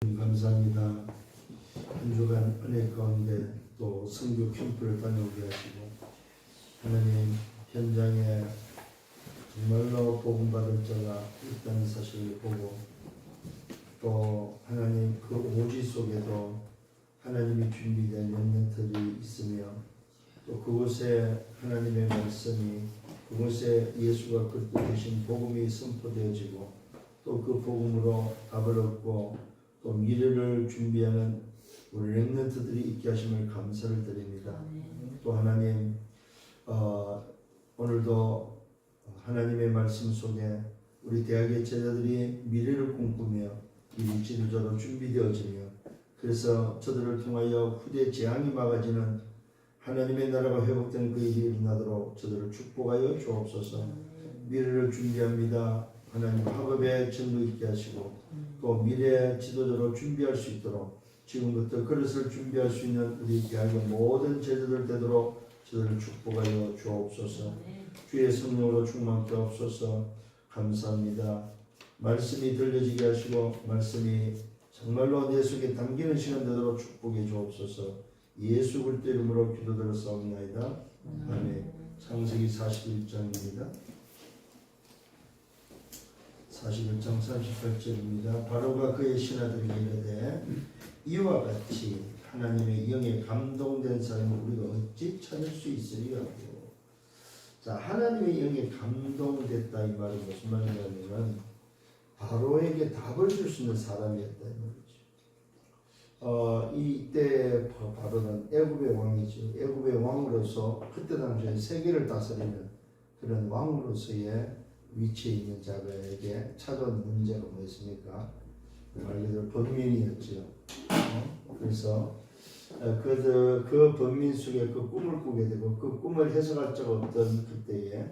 감사합니다. 한 주간 은혜 가운데 또 선교 캠프를 다녀오게 하시고 하나님 현장에 정말로 복음 받을 자가 있다는 사실을 보고 또 하나님 그 오지 속에도 하나님이 준비된 렘넌트들이 있으며 또 그곳에 하나님의 말씀이 그곳에 예수가 그리스도 되신 복음이 선포되어지고 또 그 복음으로 답을 얻고 또 미래를 준비하는 우리 렘넌트들이 있게 하심을 감사를 드립니다. 또 하나님 오늘도 하나님의 말씀 속에 우리 대학의 제자들이 미래를 꿈꾸며 미리 지도자로 준비되어지며 그래서 저들을 통하여 후대 재앙이 막아지는 하나님의 나라가 회복되는 그 일이 일어나도록 저들을 축복하여 주옵소서. 미래를 준비합니다. 하나님 학업에 전도 있게 하시고 또 미래 지도자로 준비할 수 있도록 지금부터 그릇을 준비할 수 있는 우리 대학의 모든 제자들 되도록 저들을 축복하여 주옵소서. 주의 성령으로 충만케 하옵소서. 감사합니다. 말씀이 들려지게 하시고 말씀이 정말로 내 속에 담기는 시간 되도록 축복해 주옵소서. 예수 그리스도 이름으로 기도드렸사옵나이다. 아멘. 창세기 41장입니다. 41장 38절입니다. 바로가 그의 신하들에게 이르되 이와 같이 하나님의 영에 감동된 사람을 우리가 어찌 찾을 수 있으리요. 자, 하나님의 영에 감동됐다 이 말은 무슨 말이냐면 바로에게 답을 줄 수 있는 사람이었다 이 말이죠. 이때 바로는 애굽의 왕이죠. 애굽의 왕으로서 그때 당시에 세계를 다스리는 그런 왕으로서의 위치에 있는 자들에게 찾아온 문제가 뭐였습니까? 말 그대로 범민이었죠. 그래서 그 범민 속에 그 꿈을 꾸게 되고 그 꿈을 해석할 자가 없던 그때에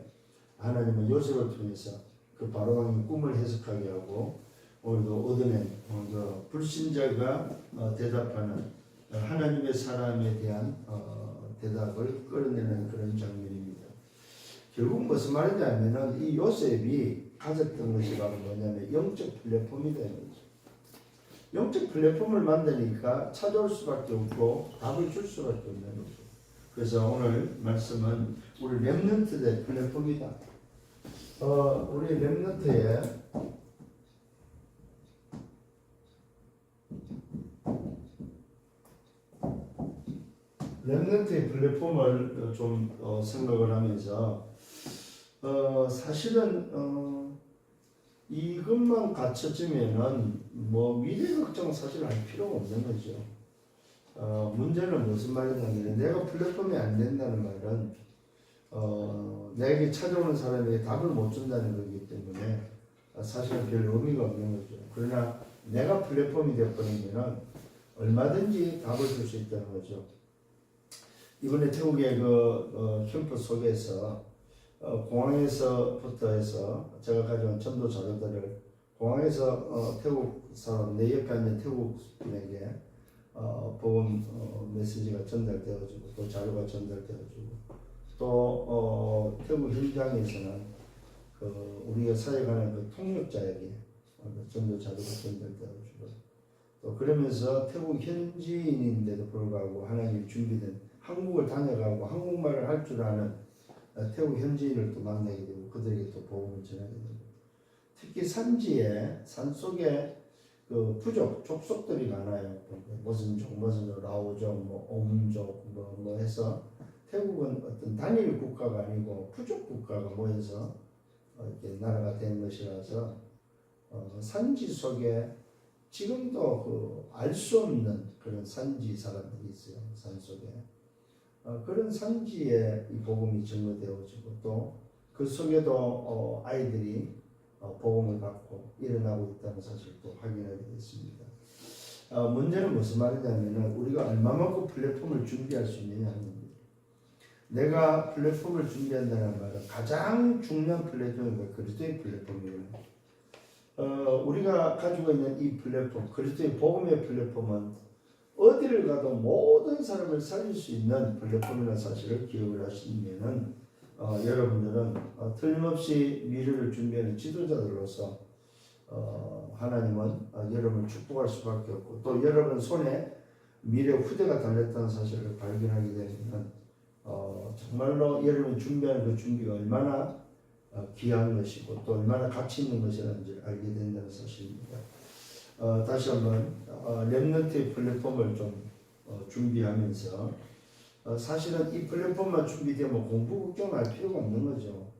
하나님은 요셉을 통해서 그 바로왕의 꿈을 해석하게 하고 오늘도 얻어낸 불신자가 대답하는 하나님의 사람에 대한 대답을 끌어내는 그런 장면입니다. 결국 무슨 말이냐면은 이 요셉이 가졌던 것이 바로 뭐냐면 영적 플랫폼이다. 영적 플랫폼을 만드니까 찾아올 수밖에 없고 답을 줄 수밖에 없는 거죠. 그래서 오늘 말씀은 우리 렘넌트의 플랫폼이다. 우리 렘넌트의 플랫폼을 좀 생각을 하면서 사실은 이것만 갖춰지면은 뭐 미래 걱정 사실 할 필요가 없는 거죠. 문제는 무슨 말이냐면 내가 플랫폼이 안 된다는 말은 내게 찾아오는 사람에게 답을 못 준다는 거기 때문에 사실은 별 의미가 없는 거죠. 그러나 내가 플랫폼이 되어버리면은 얼마든지 답을 줄 수 있다는 거죠. 이번에 태국의 그 캠프 속에서 공항에서부터 해서 제가 가져온 전도 자료들을 공항에서 태국 사람 내 옆에 앉은 태국 분에게 복음 메시지가 전달되어지고 또 자료가 전달되어지고 또 태국 현장에서는 우리가 사역하는 그 통역자에게 전도 자료가 전달되어지고 또 그러면서 태국 현지인인데도 불구하고 하나님이 준비된 한국을 다녀가고 한국말을 할 줄 아는 태국 현지인을 또 만나게 되고 그들에게 또 복음을 전하게 되고 특히 산속에 그 족속들이 많아요. 무슨 라오족, 옴족 뭐 해서 태국은 어떤 단일 국가가 아니고 부족 국가가 모여서 이렇게 나라가 된 것이라서 산지 속에 지금도 알 수 없는 그런 산지 사람들이 있어요. 산속에. 그런 산지에 이 복음이 증거되어지고 또 그 속에도 아이들이 복음을 받고 일어나고 있다는 사실도 확인하게 됐습니다. 문제는 무슨 말이냐면 우리가 얼마만큼 플랫폼을 준비할 수 있느냐 하는 겁니다. 내가 플랫폼을 준비한다는 말은 가장 중요한 플랫폼이 그리스도의 플랫폼이에요. 우리가 가지고 있는 이 플랫폼, 그리스도의 복음의 플랫폼은 어디를 가도 모든 사람을 살릴 수 있는 플랫폼이라는 사실을 기억을 하시면은 여러분들은 틀림없이 미래를 준비하는 지도자들로서 하나님은 여러분을 축복할 수밖에 없고 또 여러분 손에 미래 후대가 달렸다는 사실을 발견하게 되면 정말로 여러분이 준비하는 그 준비가 얼마나 귀한 것이고 또 얼마나 가치 있는 것이라는지 알게 된다는 사실입니다. 다시 한번 렘넌트의 플랫폼을 좀 준비하면서 사실은 이 플랫폼만 준비되면 공부 걱정할 필요가 없는 거죠.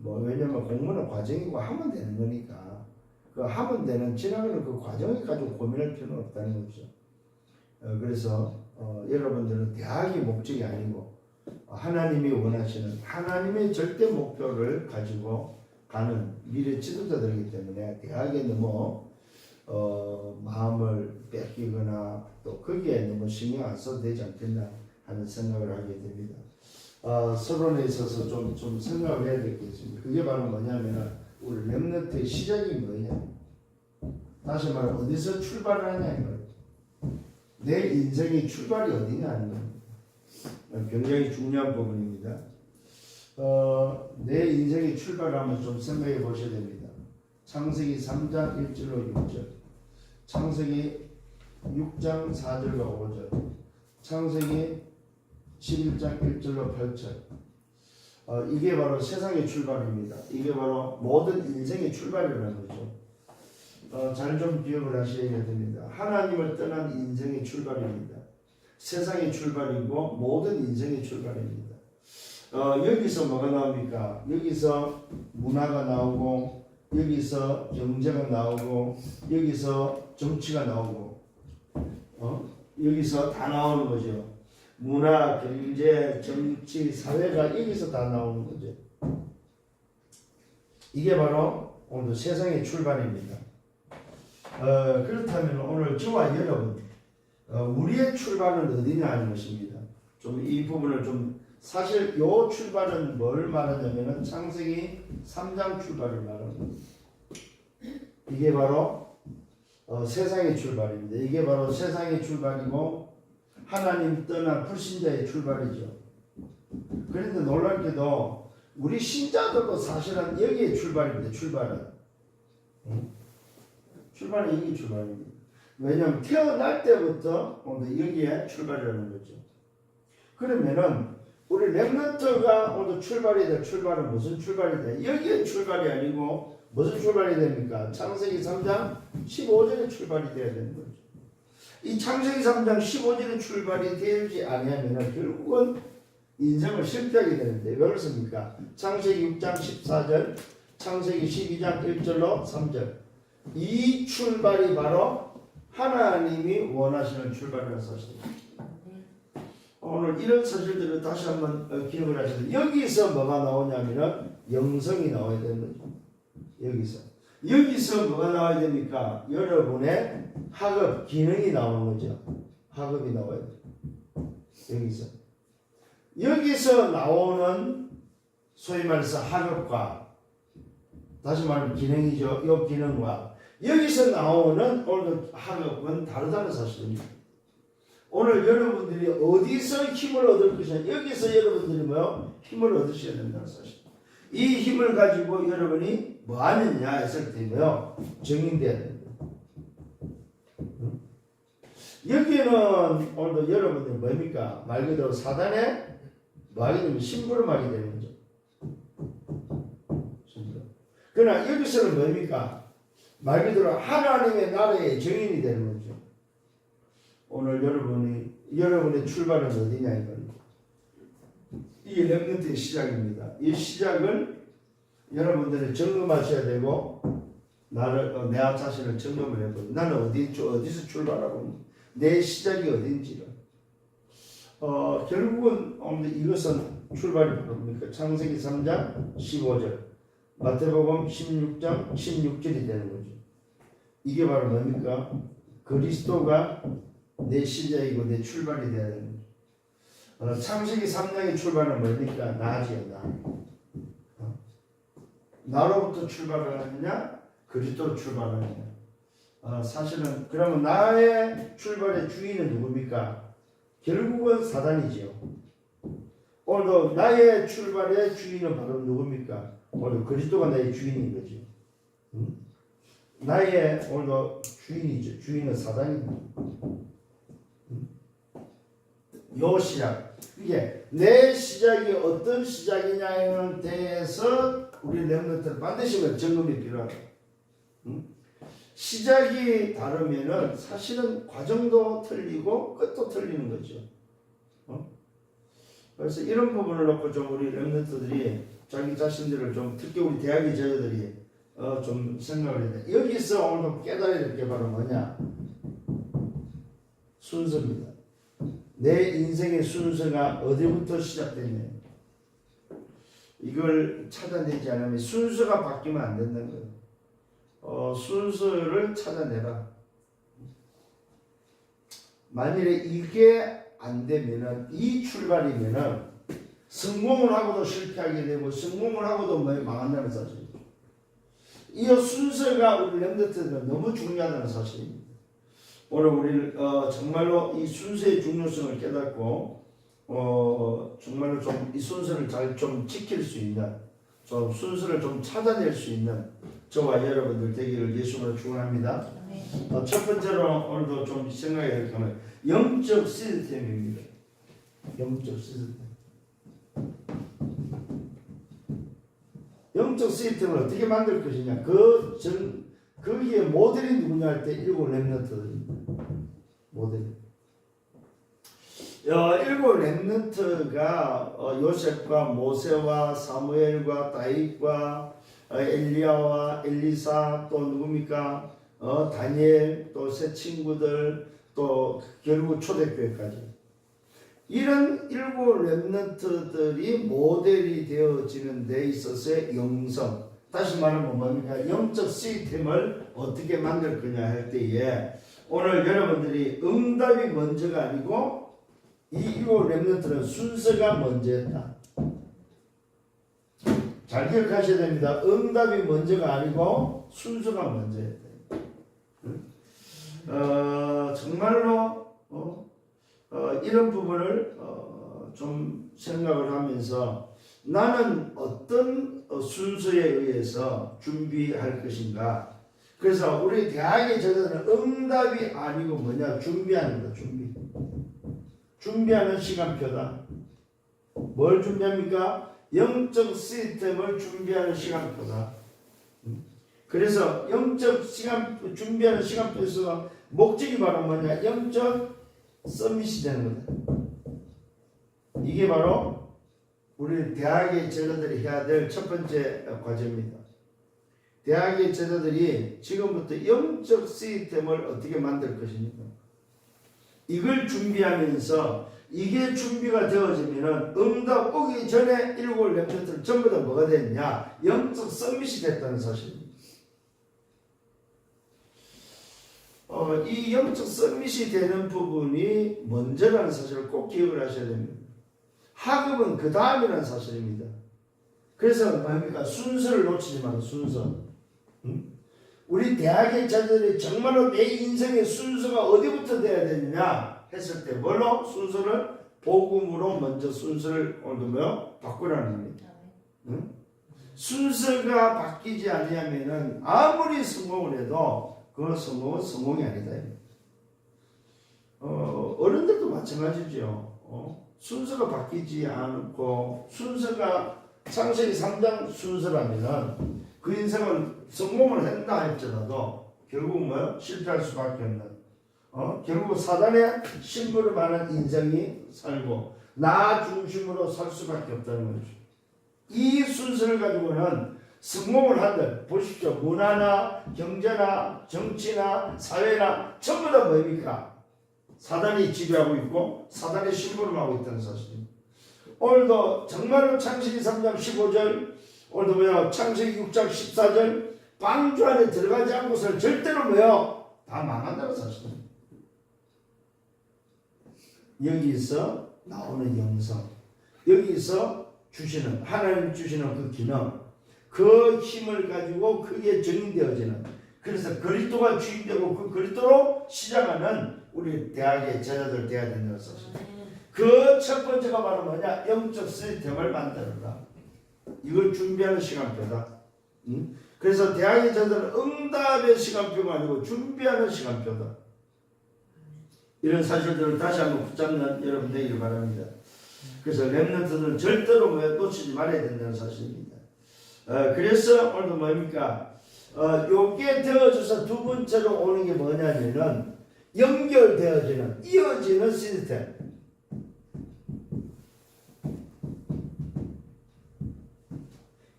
왜냐면 공부는 과정이고 하면 되는 거니까 그 하면 되는 지나가는 그 과정을 가지고 고민할 필요는 없다는 거죠. 그래서 여러분들은 대학이 목적이 아니고 하나님이 원하시는 하나님의 절대 목표를 가지고 가는 미래 지도자들이기 때문에 대학에 너무 마음을 뺏기거나 또 거기에 너무 신경 안 써도 되지 않겠나 하는 생각을 하게 됩니다. 서론에 있어서 좀 생각을 해야 되겠습니다. 그게 바로 뭐냐면 우리 렘넌트의 시작이 뭐냐, 다시 말하면 어디서 출발을 하냐 이거예요. 내 인생의 출발이 어디냐 하는 겁니다. 굉장히 중요한 부분입니다. 내 인생의 출발을 한번 좀 생각해 보셔야 됩니다. 창세기 3장 1절로 6절, 창세기 6장 4절과 5절, 창세기 11장 1절로 8절. 이게 바로 세상의 출발입니다. 이게 바로 모든 인생의 출발이라는 거죠. 잘 좀 기억을 하셔야 됩니다. 하나님을 떠난 인생의 출발입니다. 세상의 출발이고 모든 인생의 출발입니다. 여기서 뭐가 나옵니까? 여기서 문화가 나오고 여기서 경제가 나오고 여기서 정치가 나오고 여기서 다 나오는 거죠. 문화, 경제, 정치, 사회가 여기서 다 나오는 거죠. 이게 바로 오늘 세상의 출발입니다. 그렇다면 오늘 저와 여러분 우리의 출발은 어디냐 하는 것입니다. 좀 이 부분을 좀 사실 요 출발은 뭘 말하냐면은 창세기 3장 출발을 말하는 겁니다. 이게 바로 세상의 출발입니다. 이게 바로 세상의 출발이고 하나님 떠난 불신자의 출발이죠. 그런데 놀랍게도 우리 신자들도 사실은 여기에 출발입니다. 출발은 여기 출발입니다. 왜냐하면 태어날 때부터 오늘 여기에 출발이라는 거죠. 그러면은 우리 렘넌트가 오늘 출발이 될 출발은 무슨 출발이 돼? 여기에 출발이 아니고 무슨 출발이 됩니까? 창세기 3장 15절에 출발이 돼야 되는 거죠. 이 창세기 3장 15절에 출발이 되지 아니하면 결국은 인생을 실패하게 되는데 왜 그렇습니까? 창세기 6장 14절, 창세기 12장 1절로 3절. 이 출발이 바로 하나님이 원하시는 출발이라는 사실입니다. 오늘 이런 사실들을 다시 한번 기억을 하셔야 돼요. 여기서 뭐가 나오냐면 영성이 나와야 되는 거죠. 여기서 뭐가 나와야 됩니까? 여러분의 학업, 기능이 나오는 거죠. 학업이 나와야 돼요. 여기서 나오는 소위 말해서 학업과 다시 말하면 기능이죠. 이 기능과 여기서 나오는 오늘 학업은 다르다는 사실입니다. 오늘 여러분들이 어디서 힘을 얻을 것이냐, 여기서 여러분들이 힘을 얻으셔야 된다는 사실. 이 힘을 가지고 여러분이 뭐 하느냐 했을 때 정인돼야 됩니다. 여기는 오늘도 여러분들이 뭡니까? 말 그대로 사단의 뭐 하게 되면 심부름하게 되는 거죠. 그러나 여기서는 뭡니까? 말 그대로 하나님의 나라의 정인이 되는 거죠. 오늘 여러분의 출발은 어디냐 이겁니다. 이게 렘넌트의 시작입니다. 이 시작을 여러분들이 점검하셔야 되고 내 자신을 점검을 해보고 나는 어디서 출발하고 내 시작이 어딘지를 결국은 오늘 이것은 출발이 뭡니까? 창세기 3장 15절, 마태복음 16장 16절이 되는 거죠. 이게 바로 뭡니까? 그리스도가 내 시작이고 내 출발이 되어야 되는 거죠. 창세기 3장의 출발은 뭡니까? 나지요. 나로부터 출발을 하느냐? 그리스도로 출발하느냐? 사실은 그러면 나의 출발의 주인은 누굽니까? 결국은 사단이지요. 오늘도 나의 출발의 주인은 바로 누굽니까? 오늘 그리스도가 나의 주인인 거죠. 나의 오늘도 주인이죠. 주인은 사단이다. 요 시작. 이게 내 시작이 어떤 시작이냐에 대해서 우리 렘넌트는 반드시 점검이 필요하다. 시작이 다르면은 사실은 과정도 틀리고 끝도 틀리는 거죠. 그래서 이런 부분을 놓고 좀 우리 렘넌트들이 자기 자신들을 좀 특히 우리 대학의 제자들이 좀 생각을 해야 돼. 여기서 오늘 깨달아야 될 게 바로 뭐냐? 순서입니다. 내 인생의 순서가 어디부터 시작되냐? 이걸 찾아내지 않으면 순서가 바뀌면 안 된다는 거예요. 순서를 찾아내라. 만일에 이게 안 되면은 이 출발이면은 성공을 하고도 실패하게 되고 성공을 하고도 망한다는 사실이죠. 이 순서가 우리 렘넌트들은 너무 중요하다는 사실입니다. 오늘 우리는 정말로 이 순서의 중요성을 깨닫고 정말로 좀 이 순서를 잘 좀 지킬 수 있는 좀 순서를 좀 찾아낼 수 있는 저와 여러분들 되기를 예수로 축원합니다. 첫 번째로 오늘도 좀 생각해야 될 것은 영적 시스템입니다. 영적 시스템. 영적 시스템을 어떻게 만들 것이냐? 거기에 모델이 누구냐 할 때 일곱 렘넌트들입니다. 모델. 일곱 렘넌트가 요셉과 모세와 사무엘과 다윗과 엘리야와 엘리사 또 누굽니까? 다니엘 또 새 친구들 또 결국 초대교회까지 이런 일곱 렘넌트들이 모델이 되어지는 데 있어서의 영성 다시 말하면 뭡니까? 영적 시스템을 어떻게 만들 거냐 할 때에 오늘 여러분들이 응답이 먼저가 아니고 이 일곱 렘넌트는 순서가 먼저였다. 잘 기억하셔야 됩니다. 응답이 먼저가 아니고 순서가 먼저였다. 정말로 이런 부분을 좀 생각을 하면서 나는 어떤 순서에 의해서 준비할 것인가. 그래서 우리 대학의 제자들은 응답이 아니고 뭐냐 준비하는 거 준비하는 시간표다. 뭘 준비합니까? 영적 시스템을 준비하는 시간표다. 그래서 영적 시간 준비하는 시간표에서 목적이 바로 뭐냐? 영적 서밋이 되는 거다. 이게 바로 우리 대학의 제자들이 해야 될 첫 번째 과제입니다. 대학의 제자들이 지금부터 영적 시스템을 어떻게 만들 것입니까? 이걸 준비하면서 이게 준비가 되어지면은 응답 오기 전에 일곱 렘넌트는 전부 다 뭐가 됐냐? 영적 서밋이 됐다는 사실입니다. 이 영적 서밋이 되는 부분이 먼저라는 사실을 꼭 기억을 하셔야 됩니다. 학업은 그 다음이라는 사실입니다. 그래서 뭡니까? 순서를 놓치지 마라. 순서. 우리 대학의 자들이 정말로 내 인생의 순서가 어디부터 돼야 되느냐 했을 때 뭘로? 순서를 복음으로 먼저 순서를 오늘도 바꾸라는 겁니다. 순서가 바뀌지 아니하면은 아무리 성공을 해도 그 성공은 성공이 아니다. 어른들도 마찬가지죠. 순서가 바뀌지 않고 순서가 창세기 3장 순서라면은 그 인생은 성공을 했다 할지라도 결국 뭐요? 실패할 수밖에 없는 결국 사단의 신부를 말한 인생이 살고 나 중심으로 살 수밖에 없다는 거죠. 이 순서를 가지고는 성공을 한들 보십시오. 문화나 경제나 정치나 사회나 전부 다 뭡니까? 사단이 지배하고 있고 사단의 신부를 하고 있다는 사실입니다. 오늘도 정말로 창세기 3장 15절 오늘도 뭐야? 창세기 6장 14절 방주 안에 들어가지 않고서는 절대로 뭐야? 다 망한다는 사실입니다. 여기서 나오는 영성 여기서 주시는 하나님 주시는 그 기능 그 힘을 가지고 그게 정인되어지는 그래서 그리스도가 주인되고 그 그리스도로 시작하는 우리 대학의 제자들 되어야 된다는 사실. 그 첫 번째가 바로 뭐냐? 영적 시스템을 만들어라. 이걸 준비하는 시간표다. 그래서 대학의 저들은 응답의 시간표가 아니고 준비하는 시간표다. 이런 사실들을 다시 한번 붙잡는 여러분 되기를 바랍니다. 그래서 렘넌트들은 절대로 놓치지 말아야 된다는 사실입니다. 그래서 오늘도 뭡니까? 요게 되어줘서 두 번째로 오는 게 뭐냐면은 연결되어지는, 이어지는 시스템.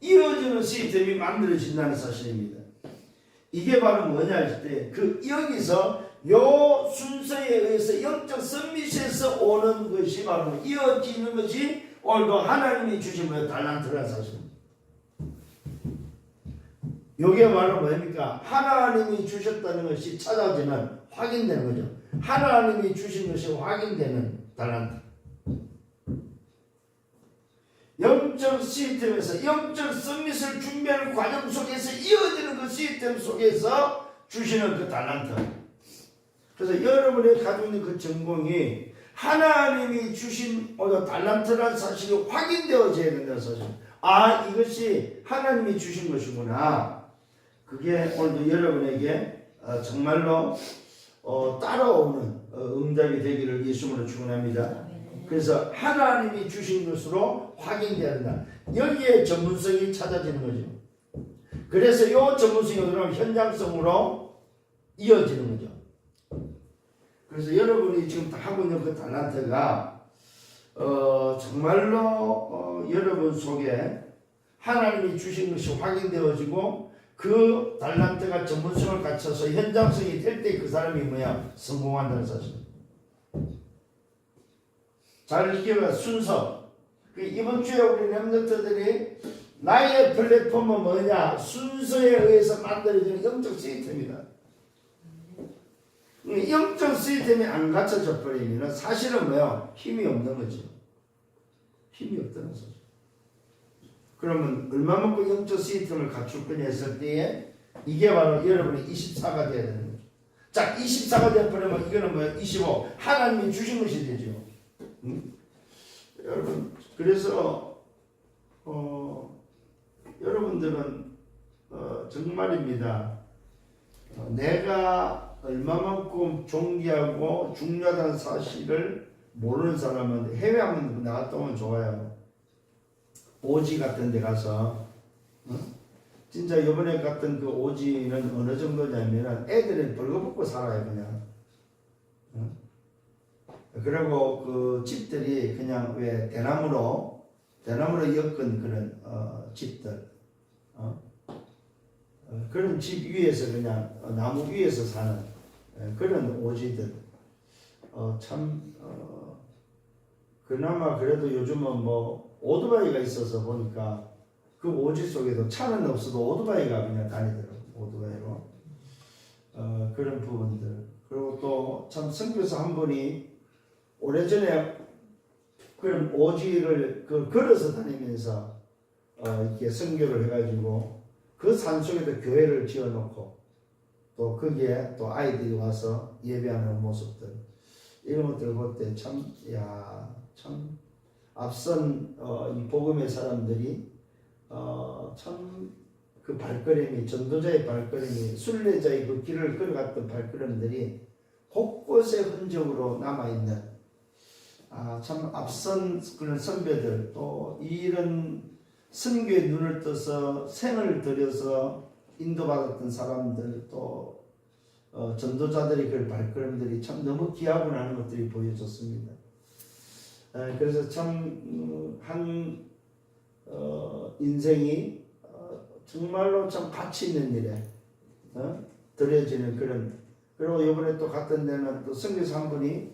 이어지는 시스템이 만들어진다는 사실입니다. 이게 바로 뭐냐 할 때, 여기서 요 순서에 의해서 영적 서밋에서 오는 것이 바로 이어지는 것이 오늘도 하나님이 주신 달란트라는 사실입니다. 요게 바로 뭡니까? 하나님이 주셨다는 것이 찾아지는, 확인되는 거죠. 하나님이 주신 것이 확인되는 달란트. 영적 시스템에서 영적 서밋을 준비하는 과정 속에서 이어지는 그 시스템 속에서 주시는 그 달란트. 그래서 여러분이 가지고 있는 그 전공이 하나님이 주신 달란트라는 사실이 확인되어져야 된다는 사실. 아, 이것이 하나님이 주신 것이구나. 그게 오늘도 여러분에게 정말로 따라오는 응답이 되기를 예수님으로 축원합니다. 그래서 하나님이 주신 것으로 확인되어야 된다. 여기에 전문성이 찾아지는 거죠. 그래서 이 전문성이 어디로 현장성으로 이어지는 거죠. 그래서 여러분이 지금 하고 있는 그 달란트가 정말로 여러분 속에 하나님이 주신 것이 확인되어지고 그 달란트가 전문성을 갖춰서 현장성이 될 때 그 사람이 성공한다는 사실. 잘 기억해. 순서. 이번 주에 우리 렘넌트들이 나의 플랫폼은 뭐냐? 순서에 의해서 만들어지는 영적 시스템이다. 영적 시스템이 안 갖춰져 버리면 사실은 힘이 없는 거죠. 힘이 없다는 거죠. 그러면 얼마만큼 영적 시스템을 갖출 거냐 했을 때에 이게 바로 여러분이 24가 돼야 되는 거죠. 자, 24가 되어버리면 이거는 25. 하나님이 주신 것이 되죠. 여러분, 그래서 여러분들은 정말입니다. 내가 얼마만큼 존귀하고 중요하다는 사실을 모르는 사람은 해외 한번 나갔다 오면 좋아요. 오지 같은 데 가서 진짜 이번에 갔던 그 오지는 어느 정도냐면 애들은 벌거벗고 살아요. 그냥 그리고 그 집들이 그냥 왜 대나무로 엮은 그런 집들 그런 집 위에서 그냥 나무 위에서 사는 그런 오지들 그나마 그래도 요즘은 오토바이가 있어서 보니까 그 오지 속에도 차는 없어도 오토바이가 그냥 다니더라고요. 오토바이로 그런 부분들. 그리고 또 참 선교사 한 분이 오래전에 그런 오지를 걸어서 다니면서 이렇게 선교를 해가지고 그 산속에도 교회를 지어놓고 또 거기에 또 아이들이 와서 예배하는 모습들 이런 것들을 볼 때 참 앞선 이 복음의 사람들이 참 그 발걸음이 전도자의 발걸음이 순례자의 그 길을 걸어갔던 발걸음들이 곳곳에 흔적으로 남아있는 참 앞선 그런 선배들 또 이런 선교의 눈을 떠서 생을 들여서 인도받았던 사람들 또 전도자들의 그 발걸음들이 참 너무 귀하구나 하는 것들이 보여졌습니다. 그래서 참 한 인생이 정말로 참 가치 있는 일에 들여지는 그런. 그리고 이번에 또 갔던 데는 또 선교사 한 분이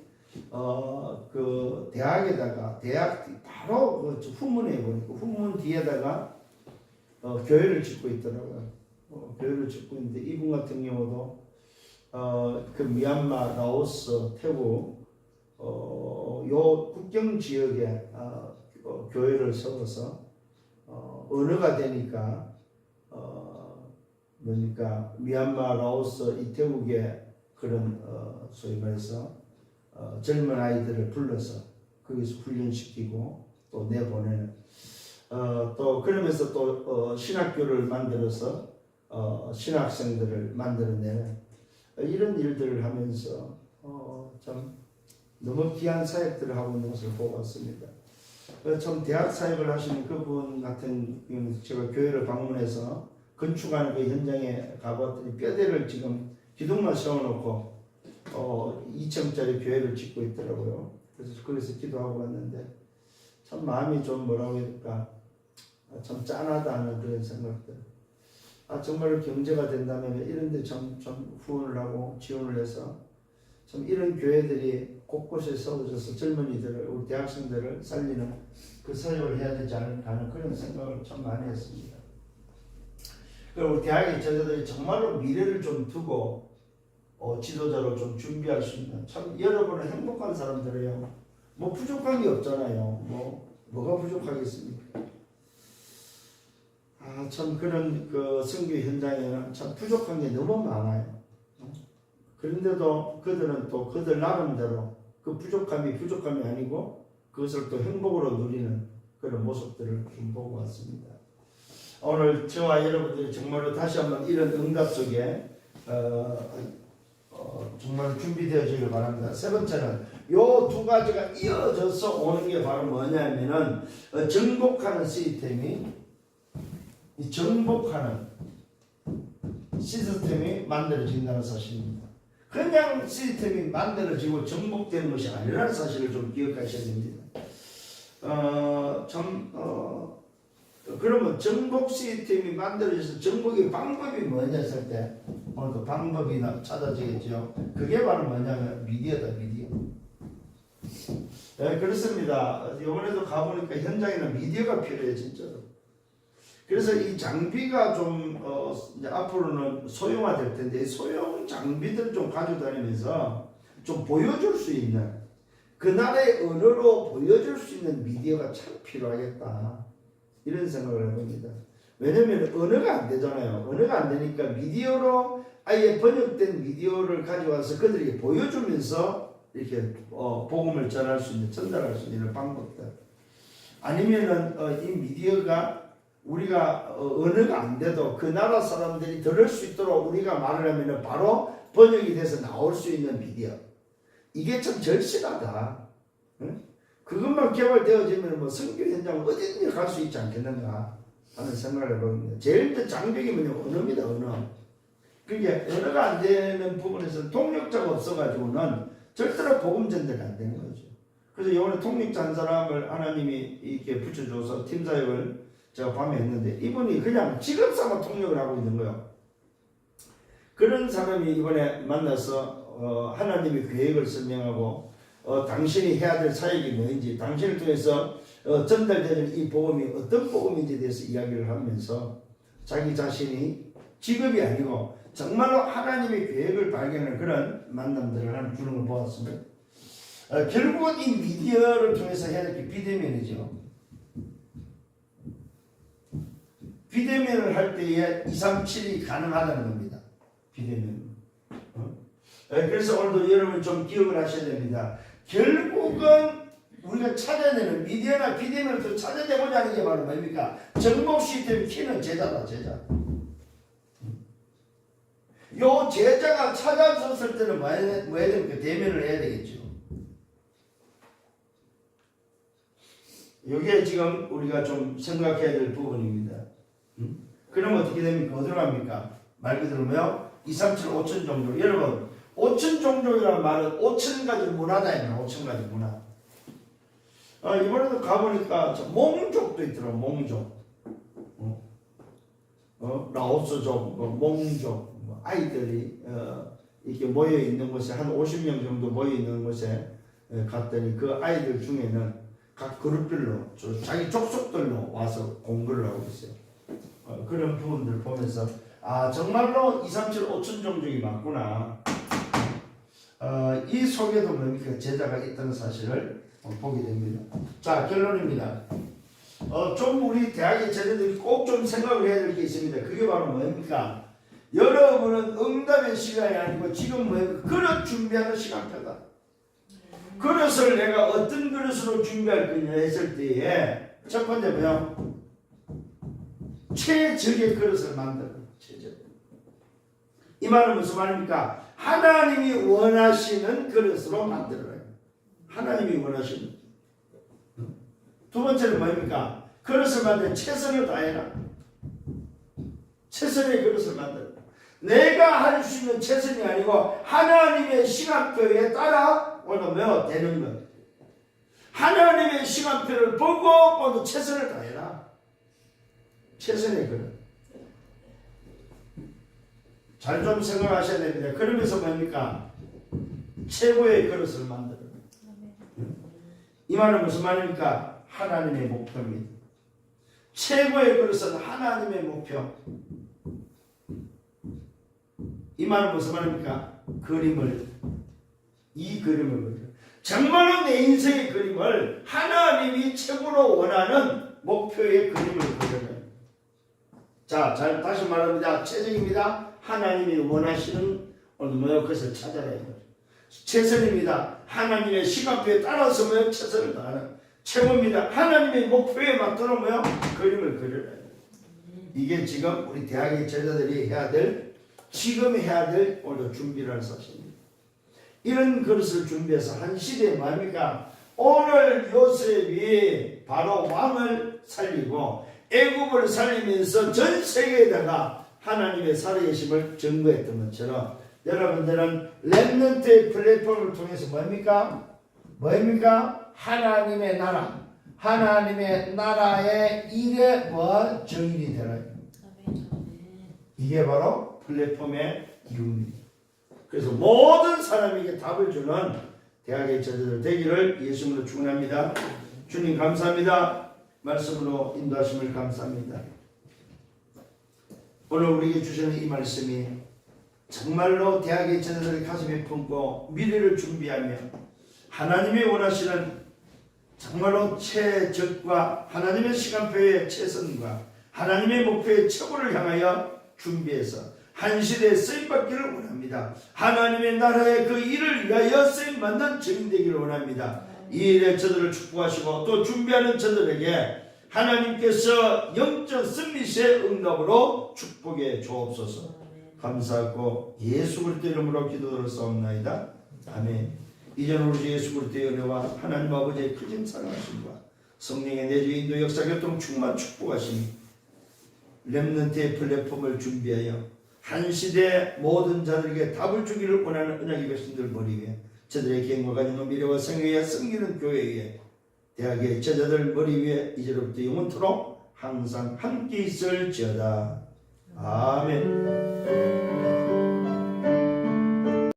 그 대학에다가 대학 바로 그 후문에 보니까 후문 뒤에다가 교회를 짓고 있더라고요. 교회를 짓고 있는데 이분 같은 경우도 그 미얀마, 라오스, 태국 요 국경 지역에 교회를 세워서 언어가 되니까 그러니까 미얀마, 라오스, 이 태국의 그런 소위 말해서 젊은 아이들을 불러서 거기서 훈련시키고 또 내보내는 또 그러면서 또 신학교를 만들어서 신학생들을 만들어내는 이런 일들을 하면서 참 너무 귀한 사역들을 하고 있는 것을 보고 왔습니다. 참 대학 사역을 하시는 그분 같은 경우는 제가 교회를 방문해서 건축하는 그 현장에 가봤더니 뼈대를 지금 기둥만 세워놓고 2층짜리 교회를 짓고 있더라고요. 그래서 거기서 기도하고 왔는데 참 마음이 좀 뭐라고 해야 될까 참 짠하다 하는 그런 생각들. 정말 경제가 된다면 이런 데 참 후원을 하고 지원을 해서 참 이런 교회들이 곳곳에 세워져서 젊은이들을 우리 대학생들을 살리는 그 사역을 해야 되지 않을까 하는 그런 생각을 참 많이 했습니다. 그리고 우리 대학의 제자들이 정말로 미래를 좀 두고 지도자로 좀 준비할 수 있는 참 여러분은 행복한 사람들이에요. 뭐 부족한 게 없잖아요. 뭐가 부족하겠습니까? 참 그런 그 선교 현장에는 참 부족한 게 너무 많아요. 그런데도 그들은 또 그들 나름대로 그 부족함이 아니고 그것을 또 행복으로 누리는 그런 모습들을 좀 보고 왔습니다. 오늘 저와 여러분들이 정말로 다시 한번 이런 응답 속에 정말 준비되어지길 바랍니다. 세 번째는 요 두 가지가 이어져서 오는 게 바로 뭐냐면은 정복하는 시스템이 만들어진다는 사실입니다. 그냥 시스템이 만들어지고 정복되는 것이 아니라는 사실을 좀 기억하셔야 됩니다. 그러면 정복 시스템이 만들어져서 정복의 방법이 뭐냐 했을 때 오늘도 방법이 찾아지겠죠. 그게 바로 뭐냐면 미디어다. 미디어. 네, 그렇습니다. 이번에도 가보니까 현장에는 미디어가 필요해 진짜로. 그래서 이 장비가 좀 이제 앞으로는 소형화될 텐데 소형 장비들 좀 가져다니면서 좀 보여줄 수 있는 그 나라의 언어로 보여줄 수 있는 미디어가 참 필요하겠다 이런 생각을 해봅니다. 왜냐하면 언어가 안 되잖아요. 언어가 안 되니까 미디어로 아예 번역된 미디어를 가져와서 그들에게 보여주면서 이렇게 복음을 전할 수 있는 전달할 수 있는 방법들 아니면은 이 미디어가 우리가 언어가 안 돼도 그 나라 사람들이 들을 수 있도록 우리가 말을 하면 바로 번역이 돼서 나올 수 있는 미디어. 이게 참 절실하다. 응? 그것만 개발되어지면 뭐 선교 현장 어디든지 갈 수 있지 않겠는가 하는 생각을 해봅니다. 제일 장벽이 언어입니다. 언어. 그게 언어가 안 되는 부분에서 통역자가 없어가지고는 절대로 복음 전달이 안 되는 거죠. 그래서 이번에 통역자 한 사람을 하나님이 이렇게 붙여줘서 팀 사역을 제가 밤에 했는데 이분이 그냥 직업 삼아 통역을 하고 있는 거예요. 그런 사람이 이번에 만나서 하나님의 계획을 설명하고 당신이 해야 될 사역이 뭐인지 당신을 통해서 전달되는 이 복음이 어떤 복음인지에 대해서 이야기를 하면서 자기 자신이 직업이 아니고 정말로 하나님의 계획을 발견하는 그런 만남들을 주는 걸 보았습니다. 결국은 이 미디어를 통해서 해야 될 게 비대면이죠. 비대면을 할 때에 237이 가능하다는 겁니다. 비대면. 그래서 오늘도 여러분 좀 기억을 하셔야 됩니다. 결국은 우리가 찾아내는 미디어나 비대면을 또 찾아내고자 하는 게 바로 뭡니까? 정복 시스템 키는 제자다. 제자. 요 제자가 찾아졌을 때는 뭐 해야 됩니까? 대면을 해야 되겠죠. 이게 지금 우리가 좀 생각해야 될 부분입니다. 그럼 어떻게 됩니까? 어디로 갑니까? 말 그대로 뭐요? 2, 3, 7, 5천 종족. 여러분 5천 종족이라는 말은 5천 가지 문화다. 5천 가지 문화. 이번에도 가보니까 몽족도 있더라고. 몽족. 라오스족, 몽족. 아이들이 이렇게 모여 있는 곳에 한 50명 정도 모여 있는 곳에 갔더니 그 아이들 중에는 각 그룹별로 자기 족속들로 와서 공부를 하고 있어요. 그런 부분들을 보면서 정말로 2, 3, 7, 5천 종족이 맞구나. 이 속에도 뭡니까? 제자가 있다는 사실을 보게 됩니다. 자, 결론입니다. 좀 우리 대학의 제자들이 꼭 좀 생각을 해야 될 게 있습니다. 그게 바로 뭡니까? 여러분은 응답의 시간이 아니고 지금 뭡니까? 그릇 준비하는 시간표다. 그릇을 내가 어떤 그릇으로 준비할 거냐 했을 때에 첫 번째 뭐요? 최적의 그릇을 만드는 최적. 이 말은 무슨 말입니까? 하나님이 원하시는 그릇으로 만들어라. 하나님이 원하시는. 두 번째는 뭐입니까? 그릇을 만들 최선을 다해라. 최선의 그릇을 만들어. 내가 할 수 있는 최선이 아니고 하나님의 시간표에 따라 오면 되는 것. 하나님의 시간표를 보고 모두 최선을 다해라. 최선의 그릇. 잘 좀 생각하셔야 됩니다. 그러면서 뭡니까? 최고의 그릇을 만들어. 이 말은 무슨 말입니까? 하나님의 목표입니다. 최고의 그릇은 하나님의 목표. 이 말은 무슨 말입니까? 이 그림을 그려. 정말로 내 인생의 그림을 하나님이 최고로 원하는 목표의 그림을 그려요. 자, 잘 다시 말합니다. 최선입니다. 하나님이 원하시는 그것을 찾아라. 최선입니다. 하나님의 시간표에 따라서 최선을 다하는. 최고입니다. 하나님의 목표에 맞도록 그림을 그려라. 이게 지금 우리 대학의 제자들이 지금 해야 될 오늘 준비를 할 사실입니다. 이런 그릇을 준비해서 한 시대에 뭡니까? 오늘 요셉이 바로 왕을 살리고 애굽을 살리면서 전 세계에다가 하나님의 살아계심을 증거했던 것처럼 여러분들은 렘넌트의 플랫폼을 통해서 뭡니까? 하나님의 나라, 하나님의 나라의 일에 정인이 되라. 이게 바로 플랫폼의 이유입니다. 그래서 모든 사람에게 답을 주는 대학의 제자들 되기를 예수님으로 축원합니다. 주님 감사합니다. 말씀으로 인도하심을 감사합니다. 오늘 우리에게 주시는 이 말씀이 정말로 대학의 제자들의 가슴에 품고 미래를 준비하며 하나님이 원하시는 정말로 최적과 하나님의 시간표의 최선과 하나님의 목표의 최고를 향하여 준비해서 한 시대에 쓰임받기를 원합니다. 하나님의 나라의 그 일을 위하여 쓰임받는 증인 되기를 원합니다. 이 일에 저들을 축복하시고 또 준비하는 저들에게 하나님께서 영적 승리시의 응답으로 축복해 주옵소서. 감사하고 예수 그리스도의 이름으로 기도드렸사옵나이다. 아멘. 이전 우리 예수 그리스도의 은혜와 하나님 아버지의 크신 사랑하심과 성령의 내주 인도 역사 교통 충만 축복하심이 렘넌트의 플랫폼을 준비하여 한 시대 모든 자들에게 답을 주기를 원하는 언약의 백성들 머리 위에 저들의 개인과 가정과 미래와 생애에 섬기는 교회에 대학의 제자들 머리 위에 이제로부터 영원토록 항상 함께 있을지어다. 아멘.